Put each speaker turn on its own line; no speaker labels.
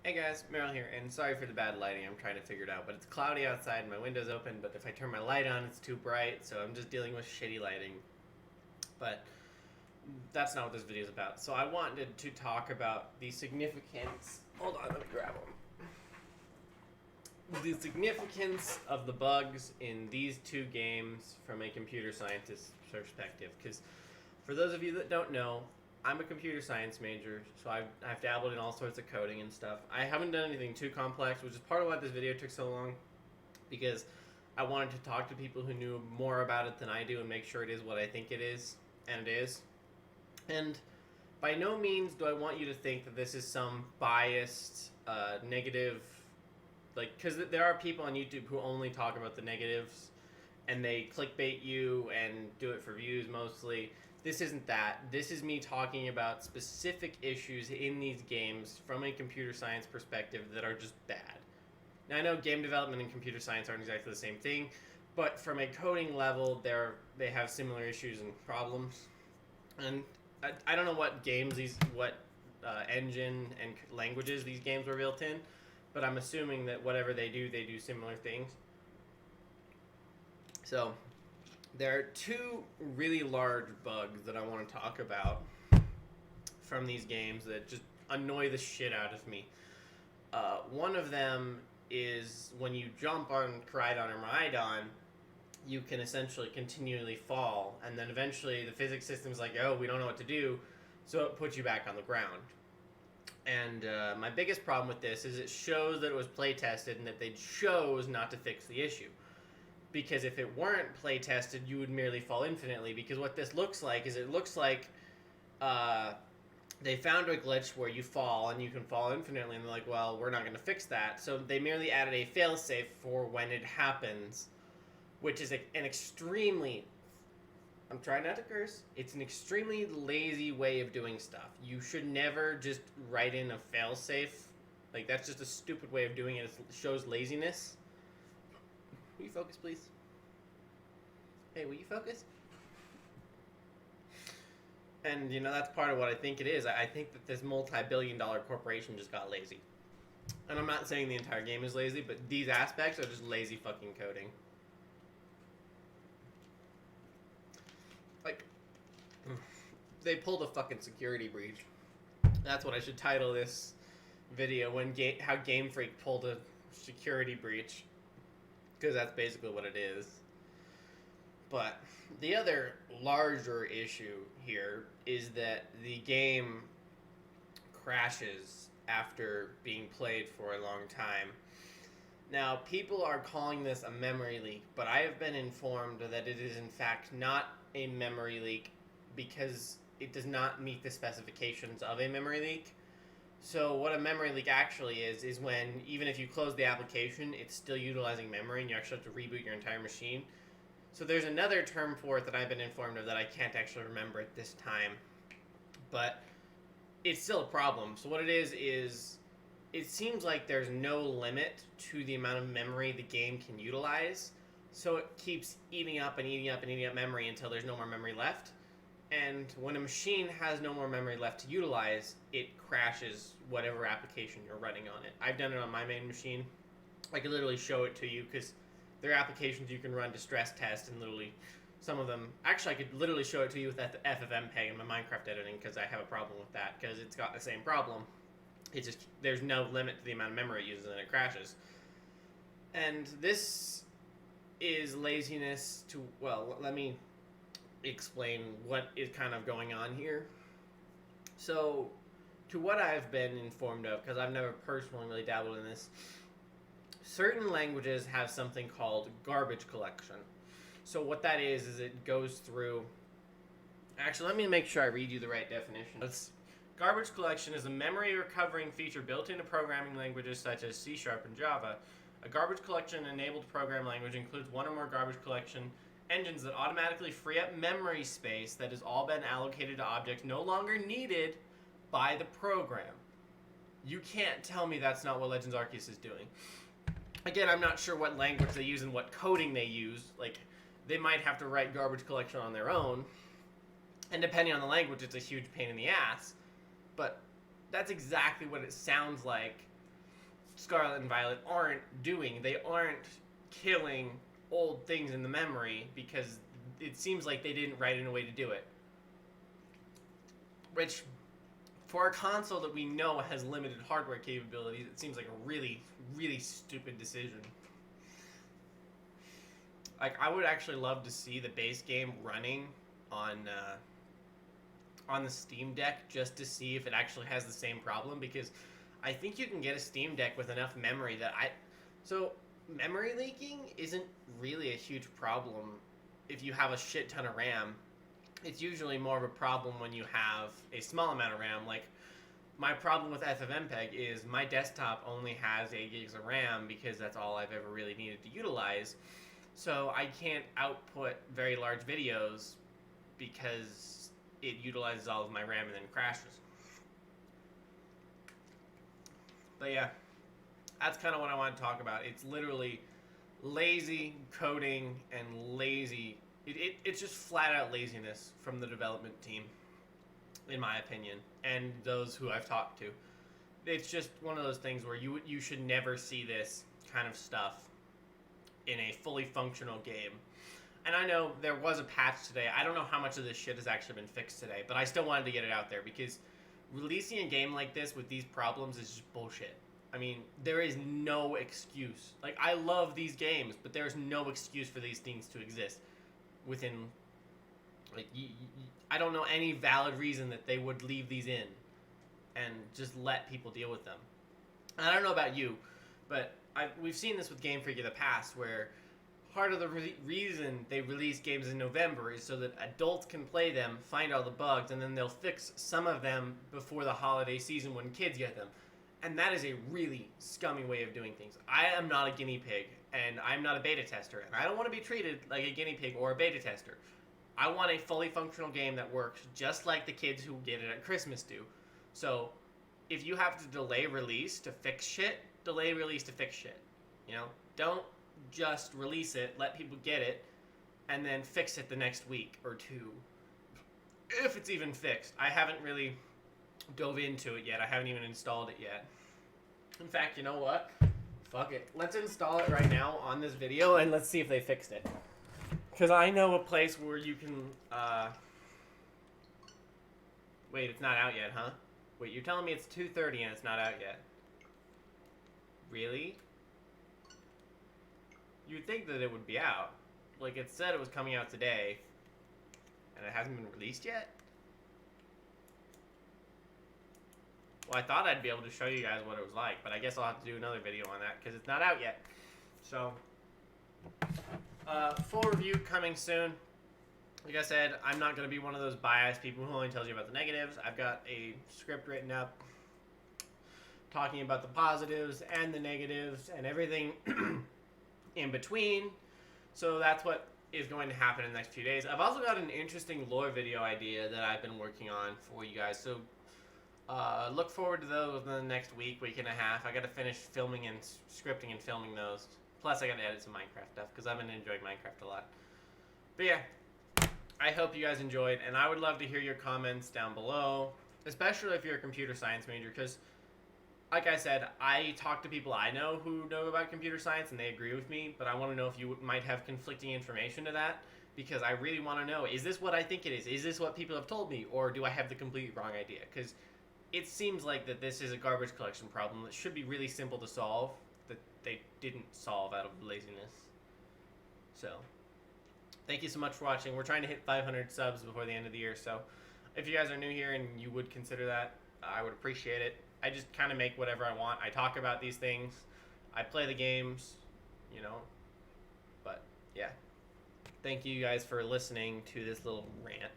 Hey guys, Meryl here, and sorry for the bad lighting. I'm trying to figure it out, but it's cloudy outside and my window's open, but if I turn my light on, it's too bright, so I'm just dealing with shitty lighting. But that's not what this video is about. So I wanted to talk about the significance... Hold on, let me grab them. The significance of the bugs in these two games from a computer scientist's perspective, because for those of you that don't know, I'm a computer science major, so I've dabbled in all sorts of coding and stuff. I haven't done anything too complex, which is part of why this video took so long, because I wanted to talk to people who knew more about it than I do and make sure it is what I think it is, and it is. And by no means do I want you to think that this is some biased, negative, because there are people on YouTube who only talk about the negatives, and they clickbait you and do it for views mostly. This isn't that. This is me talking about specific issues in these games from a computer science perspective that are just bad. Now, I know game development and computer science aren't exactly the same thing, but from a coding level, they have similar issues and problems. And I don't know what engine and languages these games were built in, but I'm assuming that whatever they do similar things. So there are two really large bugs that I want to talk about from these games that just annoy the shit out of me. One of them is when you jump on Koridon or Maidon, you can essentially continually fall, and then eventually the physics system's like, oh, we don't know what to do, so it puts you back on the ground. And my biggest problem with this is it shows that it was play tested and that they chose not to fix the issue. Because if it weren't play tested, you would merely fall infinitely. Because what this looks like is it looks like they found a glitch where you fall and you can fall infinitely, and they're like, well, we're not going to fix that. So they merely added a failsafe for when it happens, which is an extremely... I'm trying not to curse. It's an extremely lazy way of doing stuff. You should never just write in a failsafe. Like, that's just a stupid way of doing it. It shows laziness. Will you focus, please? Hey, will you focus? And, that's part of what I think it is. I think that this multi-billion-dollar corporation just got lazy. And I'm not saying the entire game is lazy, but these aspects are just lazy fucking coding. Like, they pulled a fucking security breach. That's what I should title this video, how Game Freak pulled a security breach. Because that's basically what it is. But the other larger issue here is that the game crashes after being played for a long time. Now, people are calling this a memory leak, but I have been informed that it is in fact not a memory leak because it does not meet the specifications of a memory leak. So what a memory leak actually is when, even if you close the application, it's still utilizing memory and you actually have to reboot your entire machine. So there's another term for it that I've been informed of that I can't actually remember at this time. But it's still a problem. So what it is it seems like there's no limit to the amount of memory the game can utilize. So it keeps eating up and eating up and eating up memory until there's no more memory left. And when a machine has no more memory left to utilize, it crashes whatever application you're running on it. I've done it on my main machine. I could literally show it to you because there are applications you can run to stress test, and literally some of them... Actually, I could literally show it to you with FFmpeg in my Minecraft editing because I have a problem with that because it's got the same problem. It's just there's no limit to the amount of memory it uses and it crashes. And this is laziness to... Well, let me explain what is kind of going on here. So, to what I've been informed of, because I've never personally really dabbled in this, certain languages have something called garbage collection. So what that is it goes through... Actually, let me make sure I read you the right definition. Garbage collection is a memory recovering feature built into programming languages such as C# and Java. A garbage collection-enabled program language includes one or more garbage collection engines that automatically free up memory space that has all been allocated to objects no longer needed by the program. You can't tell me that's not what Legends Arceus is doing. Again, I'm not sure what language they use and what coding they use. Like, they might have to write garbage collection on their own. And depending on the language, it's a huge pain in the ass. But that's exactly what it sounds like Scarlet and Violet aren't doing. They aren't killing old things in the memory because it seems like they didn't write in a way to do it. Which, for a console that we know has limited hardware capabilities, it seems like a really, really stupid decision. Like, I would actually love to see the base game running on the Steam Deck just to see if it actually has the same problem, because I think you can get a Steam Deck with enough memory that so memory leaking isn't really a huge problem if you have a shit ton of RAM. It's usually more of a problem when you have a small amount of RAM. Like, my problem with FFmpeg is my desktop only has 8 gigs of RAM because that's all I've ever really needed to utilize. So I can't output very large videos because it utilizes all of my RAM and then crashes. But yeah, that's kind of what I want to talk about. It's literally lazy coding and lazy... It's just flat out laziness from the development team, in my opinion, and those who I've talked to. It's just one of those things where you should never see this kind of stuff in a fully functional game. And I know there was a patch today. I don't know how much of this shit has actually been fixed today, but I still wanted to get it out there because releasing a game like this with these problems is just bullshit. I mean, there is no excuse. Like, I love these games, but there's no excuse for these things to exist within, like, I don't know any valid reason that they would leave these in and just let people deal with them. And I don't know about you, but we've seen this with Game Freak in the past, where part of the reason they release games in November is so that adults can play them, find all the bugs, and then they'll fix some of them before the holiday season when kids get them. And that is a really scummy way of doing things. I am not a guinea pig, and I'm not a beta tester, and I don't want to be treated like a guinea pig or a beta tester. I want a fully functional game that works just like the kids who get it at Christmas do. So, if you have to delay release to fix shit, delay release to fix shit. You know? Don't just release it, let people get it, and then fix it the next week or two. If it's even fixed. I haven't really dove into it yet. I haven't even installed it yet. In fact, you know what? Fuck it. Let's install it right now on this video and let's see if they fixed it. Because I know a place where you can, Wait, it's not out yet, huh? Wait, you're telling me it's 2:30 and it's not out yet? Really? You'd think that it would be out. Like, it said it was coming out today, and it hasn't been released yet? Well, I thought I'd be able to show you guys what it was like, but I guess I'll have to do another video on that, because it's not out yet. So, full review coming soon. Like I said, I'm not going to be one of those biased people who only tells you about the negatives. I've got a script written up talking about the positives and the negatives and everything in between. So that's what is going to happen in the next few days. I've also got an interesting lore video idea that I've been working on for you guys. So look forward to those in the next week and a half. I got to finish filming and scripting and filming those. Plus, I got to edit some Minecraft stuff because I've been enjoying Minecraft a lot. But yeah, I hope you guys enjoyed, and I would love to hear your comments down below, especially if you're a computer science major, because, like I said, I talk to people I know who know about computer science, and they agree with me, but I want to know if you might have conflicting information to that, because I really want to know, is this what I think it is? Is this what people have told me, or do I have the completely wrong idea? Because it seems like that this is a garbage collection problem that should be really simple to solve, that they didn't solve out of laziness. So, thank you so much for watching. We're trying to hit 500 subs before the end of the year, so if you guys are new here and you would consider that, I would appreciate it. I just kind of make whatever I want. I talk about these things. I play the games, you know. But, yeah. Thank you guys for listening to this little rant.